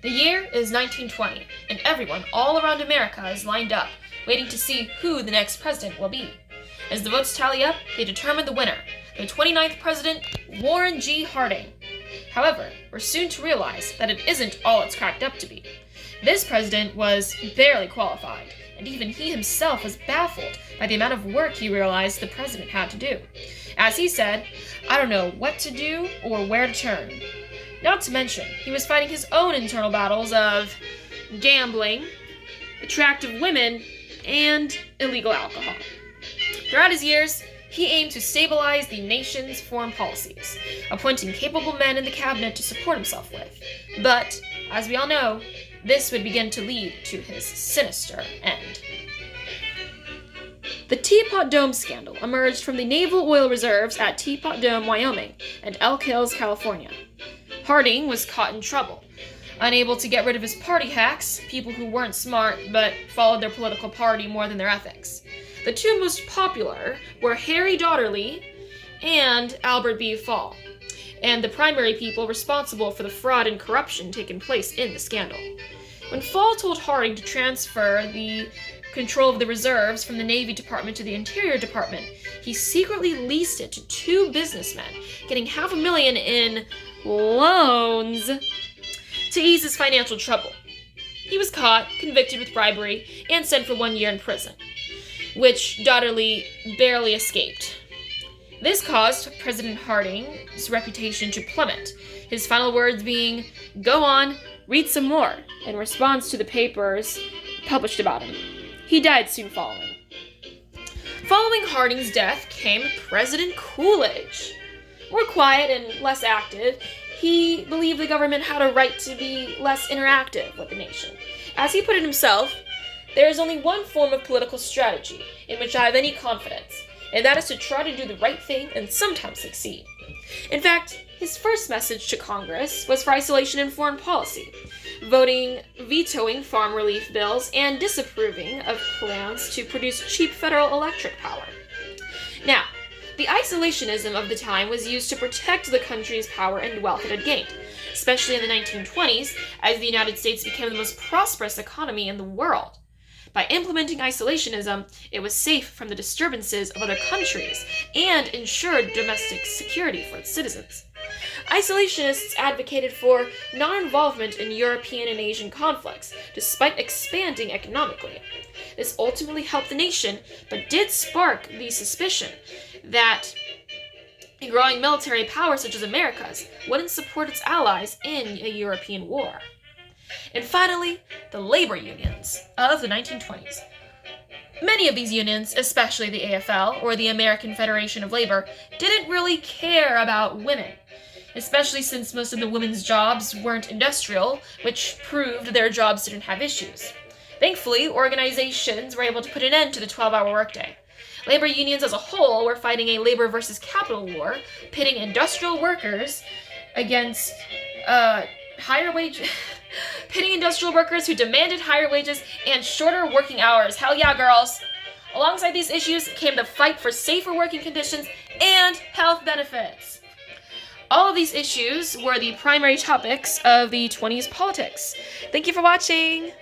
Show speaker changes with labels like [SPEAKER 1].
[SPEAKER 1] The year is 1920, and everyone all around America is lined up, waiting to see who the next president will be. As the votes tally up, they determine the winner, the 29th president, Warren G. Harding. However, we're soon to realize that it isn't all it's cracked up to be. This president was barely qualified, and even he himself was baffled by the amount of work he realized the president had to do. As he said, "I don't know what to do or where to turn." Not to mention, he was fighting his own internal battles of gambling, attractive women, and illegal alcohol. Throughout his years, he aimed to stabilize the nation's foreign policies, appointing capable men in the cabinet to support himself with. But, as we all know, this would begin to lead to his sinister end. The Teapot Dome scandal emerged from the naval oil reserves at Teapot Dome, Wyoming, and Elk Hills, California. Harding was caught in trouble, unable to get rid of his party hacks, people who weren't smart but followed their political party more than their ethics. The two most popular were Harry Daugherty and Albert B. Fall, and the primary people responsible for the fraud and corruption taking place in the scandal. When Fall told Harding to transfer the control of the reserves from the Navy Department to the Interior Department, he secretly leased it to two businessmen, getting $500,000 in loans to ease his financial trouble. He was caught, convicted with bribery, and sent for 1 year in prison, which Daugherty barely escaped. This caused President Harding's reputation to plummet, his final words being, "Go on, read some more," in response to the papers published about him. He died soon following. Following Harding's death came President Coolidge. More quiet and less active, he believed the government had a right to be less interactive with the nation. As he put it himself, "There is only one form of political strategy in which I have any confidence, and that is to try to do the right thing and sometimes succeed." In fact, his first message to Congress was for isolation in foreign policy, vetoing farm relief bills and disapproving of plans to produce cheap federal electric power. Now, the isolationism of the time was used to protect the country's power and wealth it had gained, especially in the 1920s, as the United States became the most prosperous economy in the world. By implementing isolationism, it was safe from the disturbances of other countries and ensured domestic security for its citizens. Isolationists advocated for non-involvement in European and Asian conflicts, despite expanding economically. This ultimately helped the nation, but did spark the suspicion that a growing military power such as America's wouldn't support its allies in a European war. And finally, the labor unions of the 1920s. Many of these unions, especially the AFL, or the American Federation of Labor, didn't really care about women, especially since most of the women's jobs weren't industrial, which proved their jobs didn't have issues. Thankfully, organizations were able to put an end to the 12-hour workday. Labor unions as a whole were fighting a labor versus capital war, pitting industrial workers against pitting industrial workers who demanded higher wages and shorter working hours. Hell yeah, girls! Alongside these issues came the fight for safer working conditions and health benefits. All of these issues were the primary topics of the 20s politics. Thank you for watching!